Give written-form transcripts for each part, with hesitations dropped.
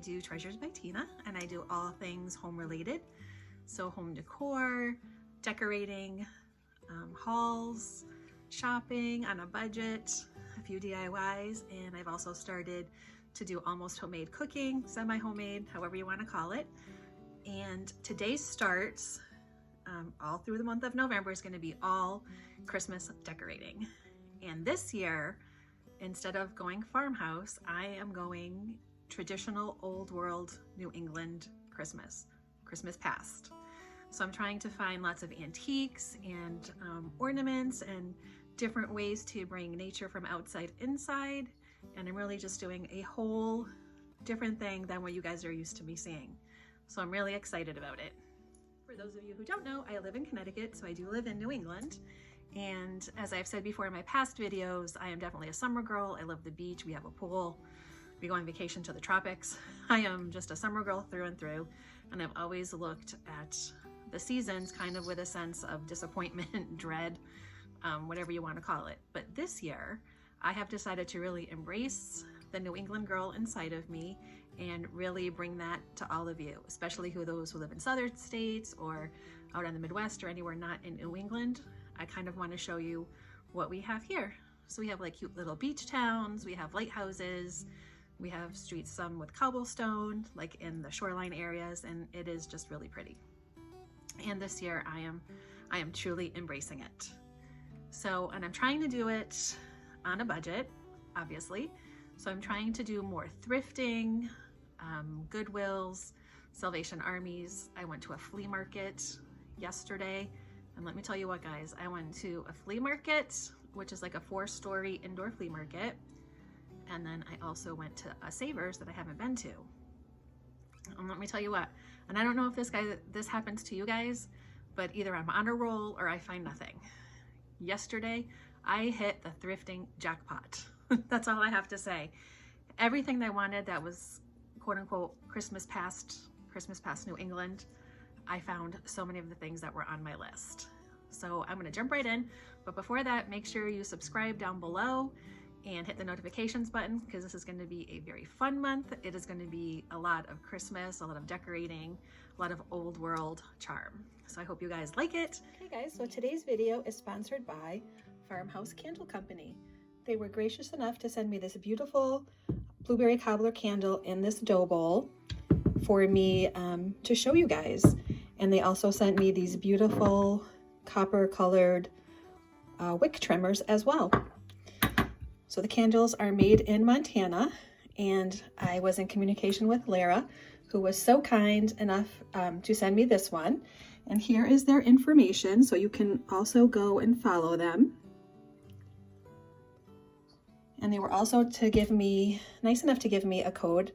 do Treasures by Tina, and I do all things home related. So home decor, decorating, hauls, shopping on a budget, a few DIYs, and I've also started to do almost homemade cooking, semi-homemade, however you want to call it. And today's starts all through the month of November is going to be all Christmas decorating. And this year, instead of going farmhouse, I am going traditional old world New England Christmas past. So I'm trying to find lots of antiques and ornaments and different ways to bring nature from outside inside. And I'm really just doing a whole different thing than what you guys are used to me seeing. So I'm really excited about it. For those of you who don't know, I live in Connecticut, so I do live in New England. And as I've said before in my past videos, I am definitely a summer girl. I love the beach, we have a pool, we go on vacation to the tropics. I am just a summer girl through and through, and I've always looked at the seasons kind of with a sense of disappointment, dread, whatever you want to call it. But this year, I have decided to really embrace the New England girl inside of me and really bring that to all of you, especially those who live in southern states or out in the Midwest or anywhere not in New England. I kind of want to show you what we have here. So we have like cute little beach towns, we have lighthouses, we have streets, some with cobblestone, like in the shoreline areas, and it is just really pretty. And this year I am truly embracing it. So, and I'm trying to do it on a budget, obviously. So I'm trying to do more thrifting, Goodwills, Salvation Armies. I went to a flea market yesterday, and let me tell you what, guys, I went to a flea market, which is like a 4-story indoor flea market. And then I also went to a Savers that I haven't been to. And let me tell you what, and I don't know if this happens to you guys, but either I'm on a roll or I find nothing. Yesterday, I hit the thrifting jackpot. That's all I have to say. Everything I wanted that was quote unquote Christmas past New England, I found so many of the things that were on my list. So I'm gonna jump right in, but before that, make sure you subscribe down below and hit the notifications button, because this is going to be a very fun month. It is going to be a lot of Christmas, a lot of decorating, a lot of old world charm. So I hope you guys like it. Hey guys, so today's video is sponsored by Farmhouse Candle Company. They were gracious enough to send me this beautiful blueberry cobbler candle in this dough bowl for me to show you guys. And they also sent me these beautiful copper colored wick trimmers as well. So the candles are made in Montana, and I was in communication with Lara, who was so kind enough to send me this one. And here is their information, so you can also go and follow them. And they were also nice enough to give me a code.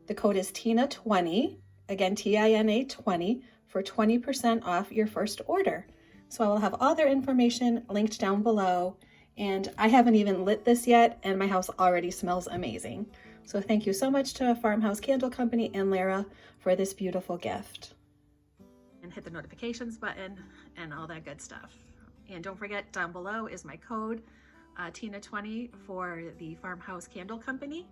The code is Tina20, again Tina 20, for 20% off your first order. So I will have all their information linked down below. And I haven't even lit this yet, and my house already smells amazing. So thank you so much to Farmhouse Candle Company and Lara for this beautiful gift. And hit the notifications button and all that good stuff. And don't forget, down below is my code, Tina20 for the Farmhouse Candle Company.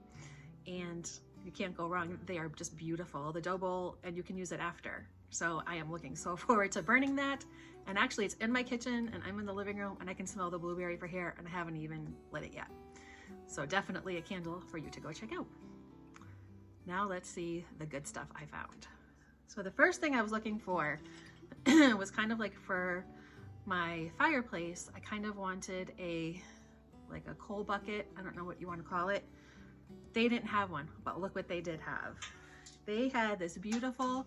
And you can't go wrong. They are just beautiful. The dough bowl, and you can use it after. So I am looking so forward to burning that. And actually it's in my kitchen and I'm in the living room and I can smell the blueberry for here, and I haven't even lit it yet. So definitely a candle for you to go check out. Now let's see the good stuff I found. So the first thing I was looking for was kind of like for my fireplace. I kind of wanted like a coal bucket. I don't know what you want to call it. They didn't have one, but look what they did have. They had this beautiful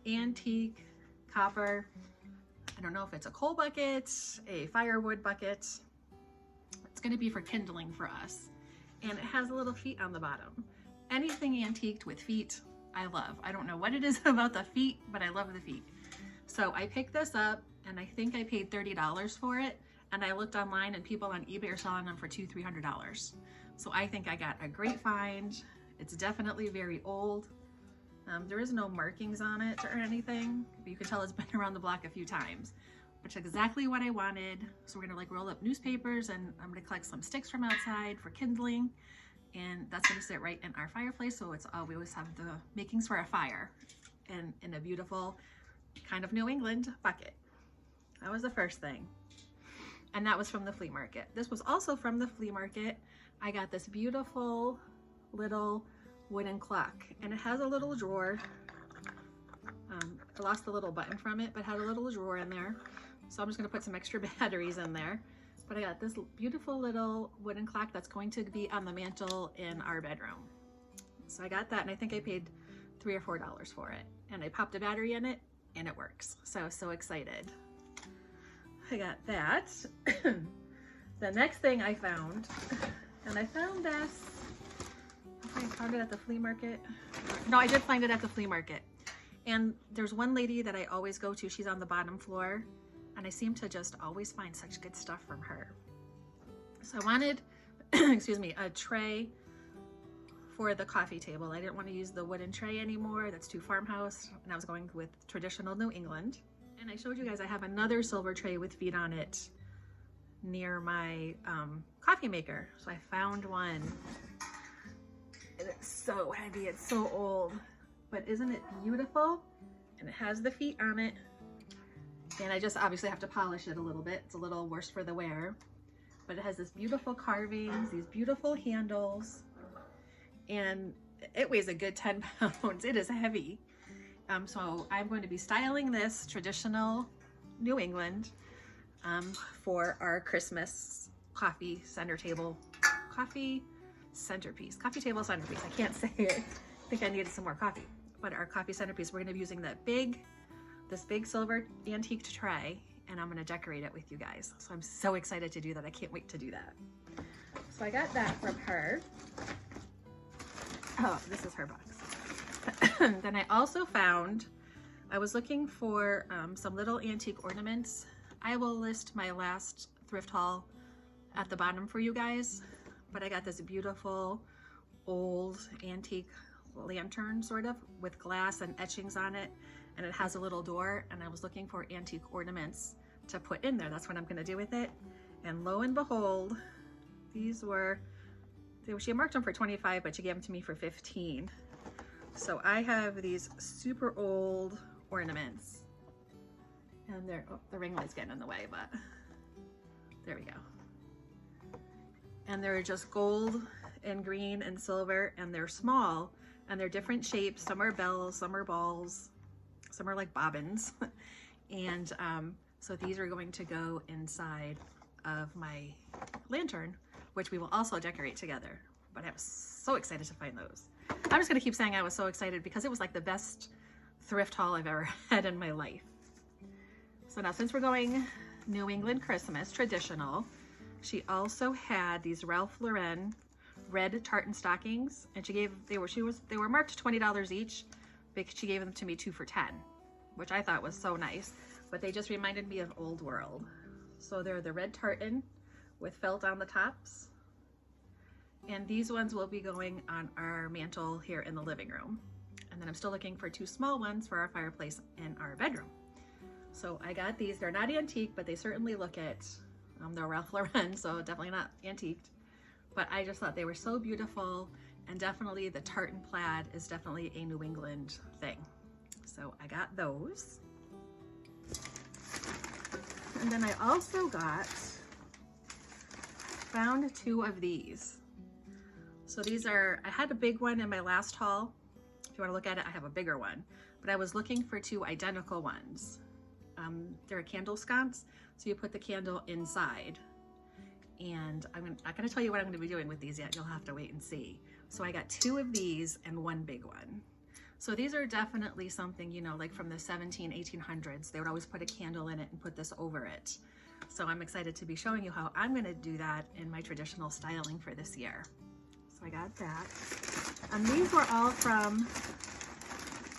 antique copper, I don't know if it's a coal bucket, a firewood bucket. It's going to be for kindling for us. And it has little feet on the bottom. Anything antiqued with feet, I love. I don't know what it is about the feet, but I love the feet. So I picked this up, and I think I paid $30 for it. And I looked online, and people on eBay are selling them for $200–300. So I think I got a great find. It's definitely very old. There is no markings on it or anything, but you can tell it's been around the block a few times, which is exactly what I wanted. So we're gonna like roll up newspapers, and I'm gonna collect some sticks from outside for kindling. and that's going to sit right in our fireplace. So it's we always have the makings for a fire, and in a beautiful kind of New England bucket. That was the first thing. And that was from the flea market. This was also from the flea market. I got this beautiful little wooden clock, and it has a little drawer. I lost the little button from it, but it had a little drawer in there. So I'm just gonna put some extra batteries in there. But I got this beautiful little wooden clock that's going to be on the mantle in our bedroom. So I got that, and I think I paid $3 or $4 for it. And I popped a battery in it, and it works. So I was so excited. I got that. The next thing I found, and I found this, I found it at the flea market. No, I did find it at the flea market. And there's one lady that I always go to. She's on the bottom floor, and I seem to just always find such good stuff from her. So I wanted, excuse me, a tray for the coffee table. I didn't want to use the wooden tray anymore. That's too farmhouse, and I was going with traditional New England. And I showed you guys I have another silver tray with feet on it near my coffee maker. So I found one. And it's so heavy, it's so old, but isn't it beautiful? And it has the feet on it. And I just obviously have to polish it a little bit. It's a little worse for the wear, but it has this beautiful carvings, these beautiful handles, and it weighs a good 10 pounds. It is heavy. So I'm going to be styling this traditional New England for our Christmas coffee table centerpiece. I can't say it. I think I needed some more coffee. But our coffee centerpiece, we're going to be using this big silver antique tray, and I'm going to decorate it with you guys. So I'm so excited to do that. I can't wait to do that. So I got that from her. Oh, this is her box. Then I also found, I was looking for some little antique ornaments. I will list my last thrift haul at the bottom for you guys, but I got this beautiful old antique lantern sort of with glass and etchings on it, and it has a little door, and I was looking for antique ornaments to put in there. That's what I'm going to do with it. And lo and behold, these were, she marked them for 25, but she gave them to me for 15. So I have these super old ornaments, and they're, oh, the ring light's getting in the way, but there we go. And they're just gold and green and silver, and they're small, and they're different shapes. Some are bells, some are balls, some are like bobbins. And so these are going to go inside of my lantern, which we will also decorate together. But I was so excited to find those. I'm just gonna keep saying I was so excited because it was like the best thrift haul I've ever had in my life. So now, since we're going New England Christmas traditional, she also had these Ralph Lauren red tartan stockings, and they were marked $20 each, but she gave them to me 2 for $10, which I thought was so nice. But they just reminded me of Old World. So they're the red tartan with felt on the tops. And these ones will be going on our mantle here in the living room. And then I'm still looking for 2 small ones for our fireplace in our bedroom. So I got these. They're not antique, but they certainly look it. They're Ralph Lauren, so definitely not antiqued. But I just thought they were so beautiful, and definitely the tartan plaid is definitely a New England thing. So I got those. And then I also found 2 of these. So these are, I had a big one in my last haul. If you want to look at it, I have a bigger one. But I was looking for 2 identical ones. They're a candle sconce, so you put the candle inside. And I'm not going to tell you what I'm going to be doing with these yet. You'll have to wait and see. So I got 2 of these and 1 big one. So these are definitely something, you know, like from the 1800s. They would always put a candle in it and put this over it. So I'm excited to be showing you how I'm going to do that in my traditional styling for this year. So I got that. And these were all from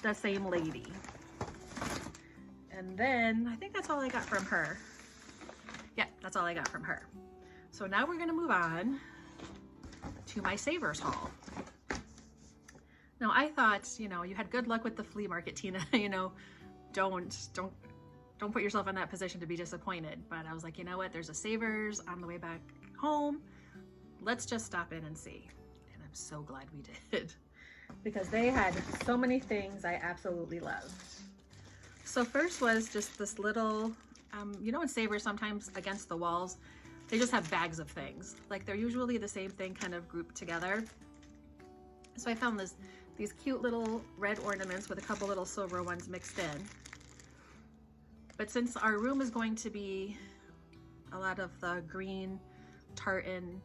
the same lady. And then I think that's all I got from her. Yeah, that's all I got from her. So now we're going to move on to my savers haul. Now I thought, you know, you had good luck with the flea market, Tina. You know, don't put yourself in that position to be disappointed. But I was like, you know what? There's a savers on the way back home. Let's just stop in and see. And I'm so glad we did because they had so many things I absolutely loved. So first was just this little, you know, in Savers sometimes against the walls, they just have bags of things. Like they're usually the same thing kind of grouped together. So I found these cute little red ornaments with a couple little silver ones mixed in. But since our room is going to be a lot of the green tartan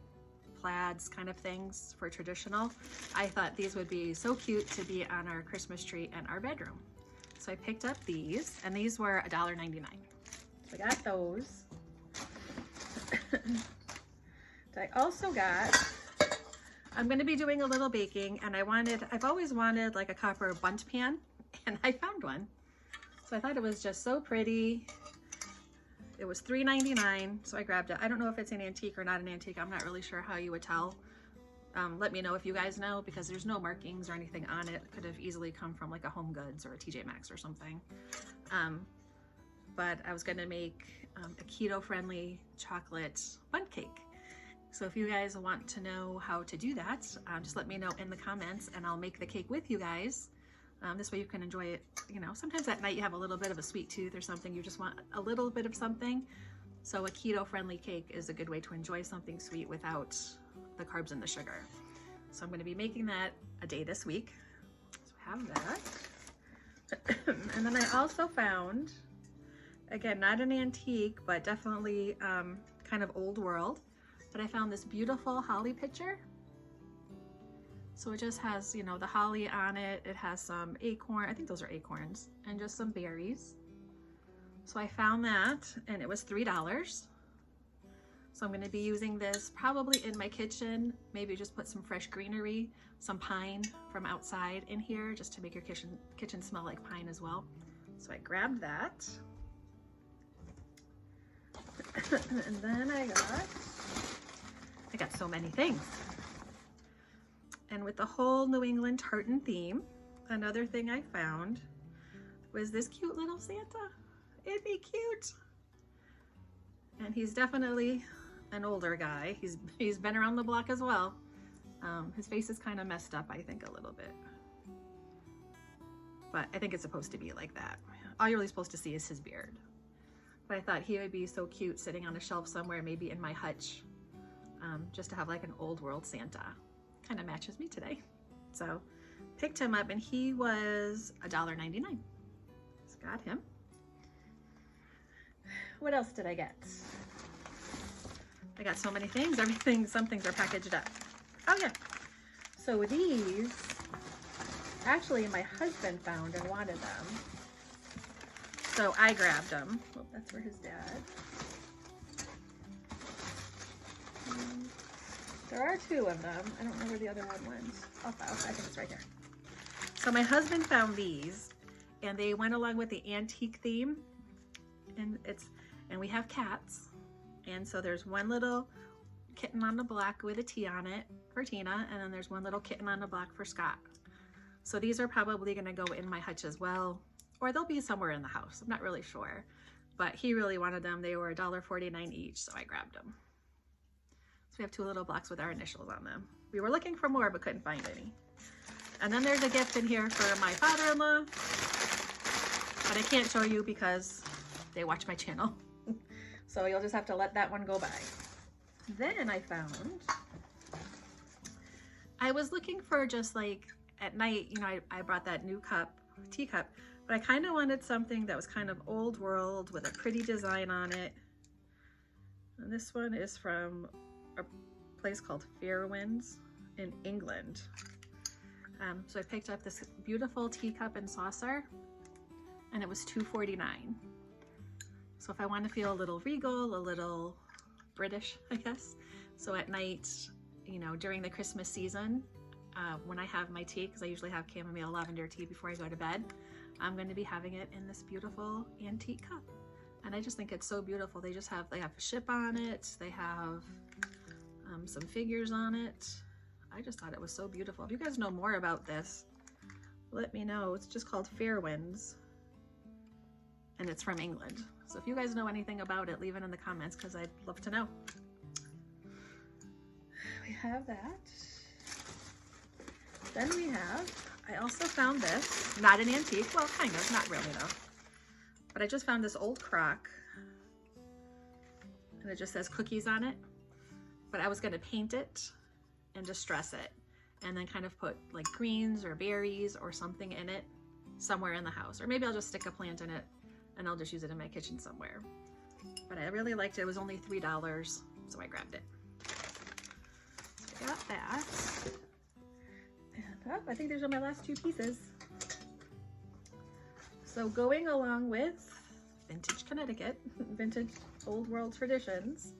plaids kind of things for traditional, I thought these would be so cute to be on our Christmas tree in our bedroom. So I picked up these, and these were $1.99. So I got those. I also got, I'm going to be doing a little baking, and I've always wanted like a copper bundt pan, and I found one. So I thought it was just so pretty. It was $3.99, so I grabbed it. I don't know if it's an antique or not an antique. I'm not really sure how you would tell. Let me know if you guys know, because there's no markings or anything on it. It could have easily come from like a Home Goods or a TJ Maxx or something. But I was gonna make a keto-friendly chocolate bundt cake. So if you guys want to know how to do that, just let me know in the comments and I'll make the cake with you guys. This way you can enjoy it. You know, sometimes at night you have a little bit of a sweet tooth or something, you just want a little bit of something. So a keto-friendly cake is a good way to enjoy something sweet without the carbs and the sugar. So I'm going to be making that a day this week. So I have that. And then I also found, again, not an antique, but definitely kind of old world, but I found this beautiful holly pitcher. So it just has, you know, the holly on it. It has some acorn, I think those are acorns, and just some berries. So I found that, and it was $3. So I'm going to be using this probably in my kitchen, maybe just put some fresh greenery, some pine from outside in here, just to make your kitchen smell like pine as well. So I grabbed that. And then I got so many things. And with the whole New England tartan theme, another thing I found was this cute little Santa. Isn't he cute? And he's definitely an older guy. He's been around the block as well. His face is kind of messed up, I think, a little bit. But I think it's supposed to be like that. All you're really supposed to see is his beard. But I thought he would be so cute sitting on a shelf somewhere, maybe in my hutch, just to have like an old world Santa. Kind of matches me today. So picked him up, and he was $1.99. So got him. What else did I get? I got so many things. Some things are packaged up. Oh yeah. So these, actually my husband found and wanted them. So I grabbed them. Oh, that's for his dad. There are two of them. I don't know where the other one went. Oh, I think it's right here. So my husband found these, and they went along with the antique theme, and we have cats, and so there's one little kitten on the block with a T on it for Tina, and then there's one little kitten on the block for Scott. So these are probably going to go in my hutch as well, or they'll be somewhere in the house. I'm not really sure, but he really wanted them. They were $1.49 each, so I grabbed them. So we have two little blocks with our initials on them. We were looking for more, but couldn't find any. And then there's a gift in here for my father-in-law, but I can't show you because they watch my channel. So you'll just have to let that one go by. Then I was looking for just like at night, you know, I brought that new teacup, but I kind of wanted something that was kind of old world with a pretty design on it. And this one is from a place called Fairwinds in England. So I picked up this beautiful teacup and saucer, and it was $2.49. So if I want to feel a little regal, a little British, I guess. So at night, you know, during the Christmas season, when I have my tea, because I usually have chamomile lavender tea before I go to bed, I'm going to be having it in this beautiful antique cup. And I just think it's so beautiful. They have a ship on it. They have some figures on it. I just thought it was so beautiful. If you guys know more about this, let me know. It's just called Fairwinds, and it's from England. So if you guys know anything about it, leave it in the comments because I'd love to know. We have that. Then we have, I also found this, not an antique, well kind of, not really though. But I just found this old crock and it just says cookies on it. But I was gonna paint it and distress it and then kind of put like greens or berries or something in it somewhere in the house. Or maybe I'll just stick a plant in it and I'll just use it in my kitchen somewhere. But I really liked it. It was only $3, so I grabbed it. So I got that. And I think these are my last two pieces. So going along with vintage Connecticut, vintage old world traditions,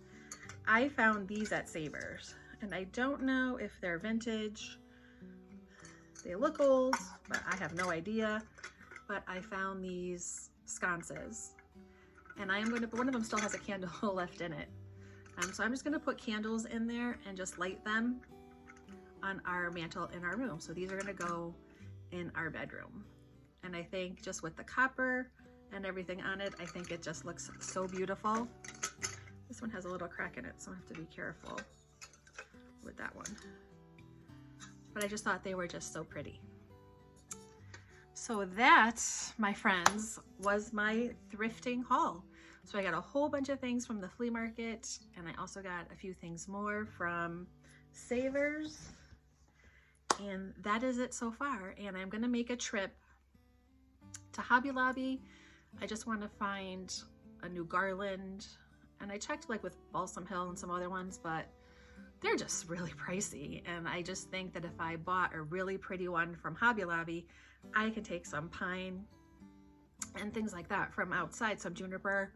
I found these at Savers. And I don't know if they're vintage. They look old, but I have no idea. But I found these sconces. And I am going to, one of them still has a candle left in it. So I'm just going to put candles in there and just light them on our mantle in our room. So these are going to go in our bedroom. And I think just with the copper and everything on it, I think it just looks so beautiful. This one has a little crack in it, so I have to be careful with that one. But I just thought they were just so pretty. So that, my friends, was my thrifting haul. So I got a whole bunch of things from the flea market, and I also got a few things more from Savers. And that is it so far. And I'm gonna make a trip to Hobby Lobby. I just wanna find a new garland. And I checked like with Balsam Hill and some other ones, but they're just really pricey. And I just think that if I bought a really pretty one from Hobby Lobby, I could take some pine and things like that from outside, some juniper,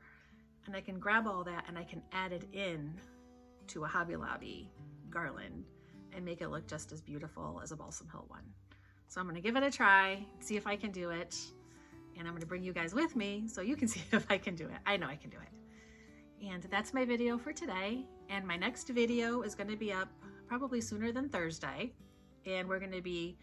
and I can grab all that and I can add it in to a Hobby Lobby garland and make it look just as beautiful as a Balsam Hill one. So I'm gonna give it a try, see if I can do it, and I'm gonna bring you guys with me so you can see if I can do it. I know I can do it. And that's my video for today. And my next video is gonna be up probably sooner than Thursday. And we're gonna be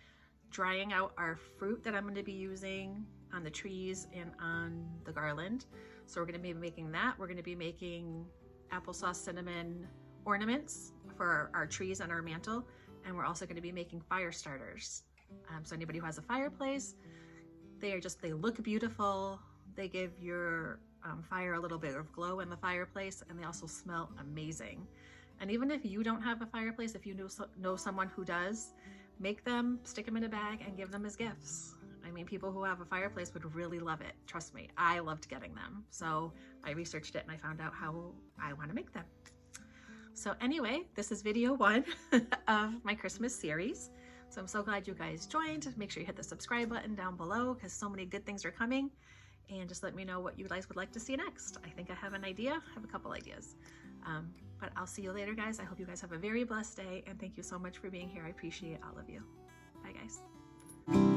drying out our fruit that I'm going to be using on the trees and on the garland. So we're going to be making that. We're going to be making applesauce cinnamon ornaments for our trees and our mantle. And we're also going to be making fire starters. So anybody who has a fireplace, they look beautiful. They give your fire a little bit of glow in the fireplace, and they also smell amazing. And even if you don't have a fireplace, if you know someone who does, make them, stick them in a bag, and give them as gifts. I mean, people who have a fireplace would really love it. Trust me, I loved getting them. So I researched it and I found out how I want to make them. So anyway, this is video 1 of my Christmas series. So I'm so glad you guys joined. Make sure you hit the subscribe button down below because so many good things are coming. And just let me know what you guys would like to see next. I think I have an idea. I have a couple ideas. But I'll see you later, guys. I hope you guys have a very blessed day, and thank you so much for being here. I appreciate all of you. Bye, guys.